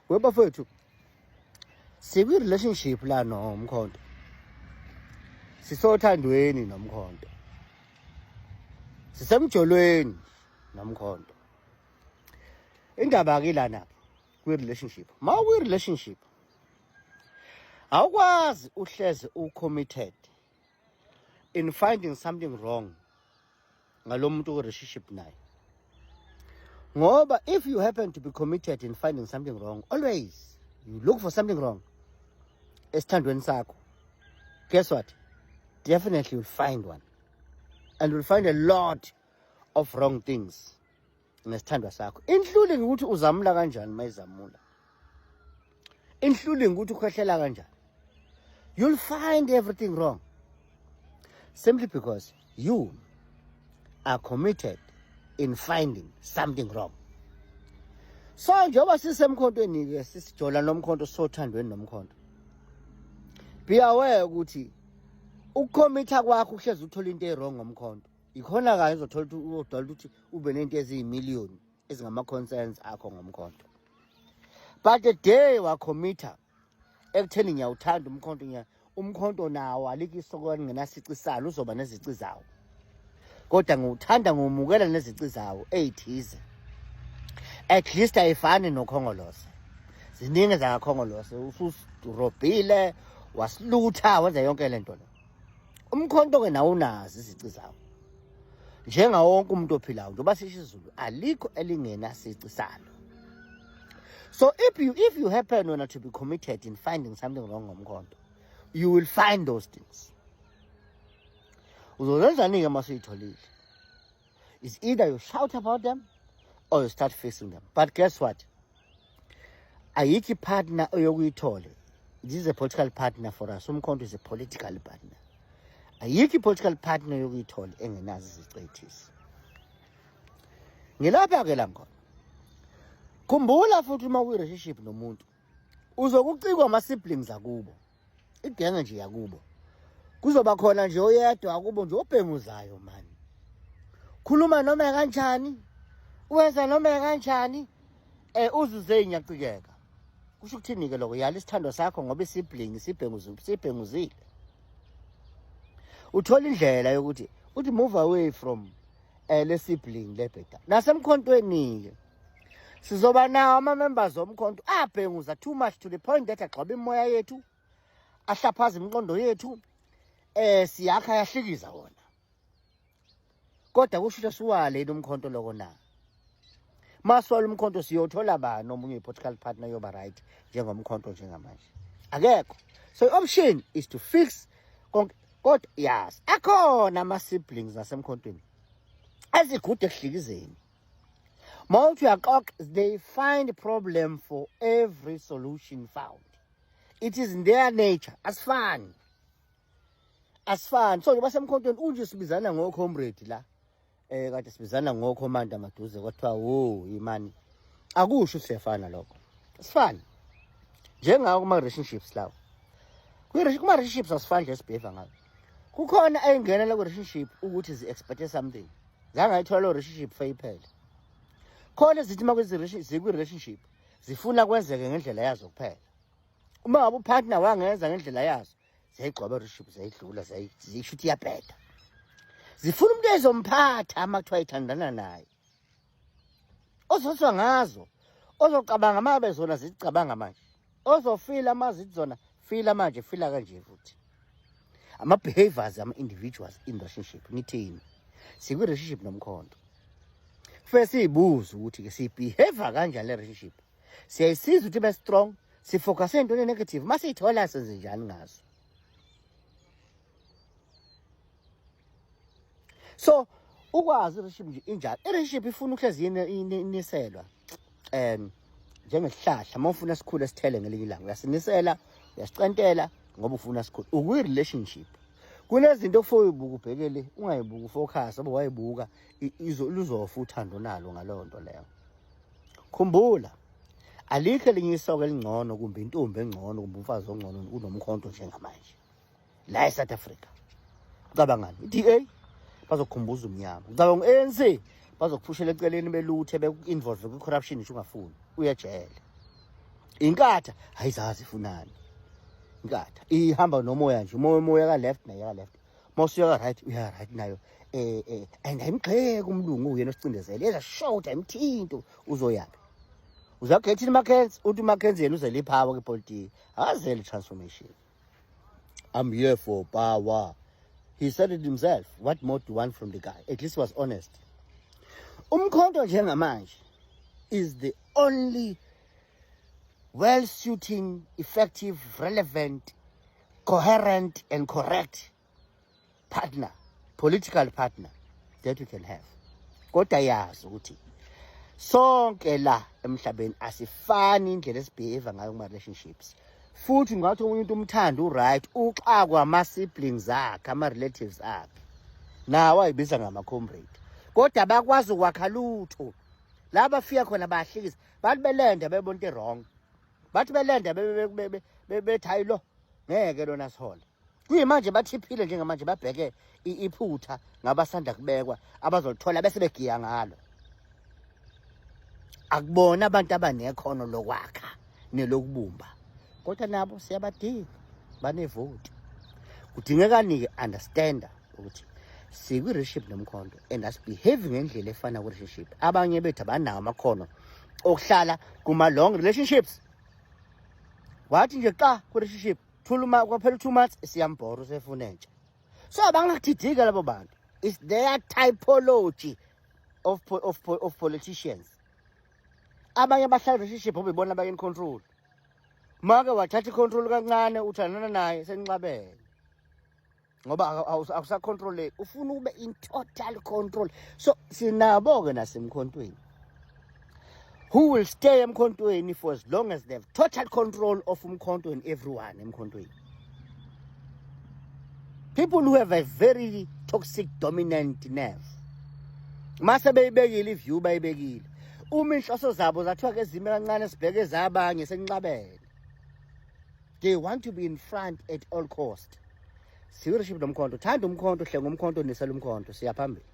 webafethu sikwi relationship la noMkhonto sisothandweni noMkhonto sisemjolweni noMkhonto indaba ke lana kwi relationship kwi relationship awukwazi uhleze ucommitted in finding something wrong ngalomuntu ku relationship naye ngoba if you happen to be committed in finding something wrong always you look for something wrong esithandweni sakho guess what definitely you'll find one and you'll find a lot of wrong things nesithandwa sakho including ukuthi uzamula kanjani mayizamula including ukuthi ukhwehlela kanjani you'll find everything wrong simply because you are committed in finding something wrong. So njengoba sisemkhontweni ke sisijola noMkhonto sothandweni noMkhonto be aware ukuthi ukucommita kwakho uhleze uthola into ewrong ngoMkhonto ikhona kanye uzothola ukuthi ube nento eziyimillion ezingama concerns akho ngoMkhonto but the day wacommita ekutheni ngiyawuthanda uMkhonto nawo alikho isokoni ngenasici salo uzoba nezici zawo kodwa ngiwuthanda ngomukela nezici zawo eyithize at least ayifani noKhongolose ziningi zakaKhongolose ususirobhile wasilutha wenza yonke lento lo uMkhonto ke nawo unazi izici zawo njenga wonke umuntu ophilayo njengoba sisho isiZulu alikho elingena sici salo. So if you happen to be committed in finding something wrong ngoMkhonto you will find those things. Uzolenzani ke masuyitholile is either you shout about them or you start facing them. But guess what? Ayikho partner oyokuyithole. This is a political partner for us. uMkhonto is a political partner. Ayikho political partner oyokuyithole engenazi izicethisi. Ngilapha ke la mkhona. Khumbula futhi uma uyi relationship nomuntu uzokucikwa ama siblings akubo. Igenge nje yakubo. Kuzoba khona nje oyedwa akubo nje obhenguzayo man. Khuluma noma kanjani? Wenza noma kanjani? Uzuze inyacikeka. Kusho ukuthini ke lokho yala isithando sakho ngoba isibling sibhenguzile. Uthola indlela yokuthi uthi move away from le sibling lebheda. Nasemkhontweni ke sizoba nawo ama members omkhonto abhenguza too much to the point that agxoba imoya yethu ahlaphaza imiqondo yethu siyakha yahlikiza wona kodwa kusho suwale nomkhonto lokho na maswala umkhonto siyothola ba nomunye political partner yoba right njengomkhonto njengamanje akekho. So option is to fix kodwa yes akhona ama siblings nasemkhontweni ezigude ehlikizeni mawuthi uyaxoxa they find problem for every solution found. It is in their nature asifani so njengoba semkhontweni unje sibizana ngocomrade la kade sibizana ngoCommander Maduze kwathiwa wo imani akusho siyafana lokho sifani njengawo kuma relationships lawo kuma relationships asifani nje sibheva ngayo kukhona ayingena la relationship ukuthi zi expect something zangayithola lo relationship fayiphela khona zithi makwizi relationship zifuna kwenzeke ngendlela yazo kuphela uma ngabe upartner wangenza ngendlela yazo ziyigcoba relationship ziyidlula zisho ukuthi iyabheda zifuna umuntu ezomphatha ama kuthiwa ithandana naye ozoswa ngazo ozocabanga mabe zona zicabanga manje ozofila mazithi zona fila manje fila kanje futhi ama behaviors ama individuals in relationship ngithini sikwi relationship noMkhonto first sibuza ukuthi ke sibehave kanjani le relationship siyayisiza ukuthi be strong sifocus entweni negative masiyithola senze njani ngazo. So ukwazi relationship nje injalo relationship ifuna uhlezi iniselwa njengesihlahla mawufuna sikhule sithele ngelinye ilanga uyasinisela uyasicentela ngoba ufuna sikhule ukwi relationship kunezinto okufanele ubuke ubhekele ungayibuka ufocus ngoba wayibuka luzofa uthando nalo ngalowo nto leyo. Khumbula alikho elinye isoko elingcono kumbe intombi engcono kumbe umfazi ongcono kunoMkhonto njengamanje la eSouth Africa. Ucabangani iDA bazokhumbuza umnyama ucabanga ANC bazokuphushela eceleni beluthe beinvolve kwi corruption nje ungafuni uyajele inkatha ayizazi ifunani inkatha ihamba nomoya nje umoya ka left naye ka left mawusuya ka right uya right nayo and ayimgxeke umlungu uyena osicindezela yeza shota imthinto uzoyaphi uzakhethi Mackenzie uthi Mackenzie yena uzele ipower ke politics azele transformation. I'm here for power. He said it himself. What more do you want from the guy? At least he was honest. Umkhonto njengamanje is the only well-suiting, effective, relevant, coherent, and correct partner, political partner that we can have. Kodwa yazi ukuthi sonke la emhlabeni asifani indlela esibehave ngayo kuma relationships. Futhi ngathi umuntu umthanda uright uxakwa ama siblings akhe ama relatives akhe nawo ayibiza ngama comrade kodwa bakwazi ukwakha lutho la bafika khona bahlekisa bathi belenda bebona into wrong bathi belenda bethi hayi lo ngeke lona sihola kuyimanje bathiphile njengamanje babheke iphutha ngabasanda kubekwa abazolithola bese begiya ngalo akubona abantu abanekhono lokwakha nelokubumba kodwa nabo siyabadinga banevoti kudingekani ke understand ukuthi sikwi relationship nomkhonto and as behaving ngendlela efana ku relationship abanye bethu abanawo amakhono okuhlala kuma long relationships wathi nje xa ku relationship thuluma kwaphela 2 months siyambhoro sefuna entsha so abangakudidika labo bantu is their typology of politicians abanye abahlala relationship obebona ba in control make wathatha icontrol kancane uthandana naye senixabene ngoba akusacontrol ufuna ube in total control so sinabo ke nasemkhontweni who will stay emkhontweni for as long as they have total control of umkhonto and everyone emkhontweni people who have a very toxic dominant nerve mase beyibekile iview bayibekile uma inhloso zabo zathiwa ke zime kancane sibheke zabanye senixabene. They want to be in front at all cost. Siwiriship nomkhonto. Thanda umkhonto, hlenga umkhonto nisela umkhonto. Siya phambili.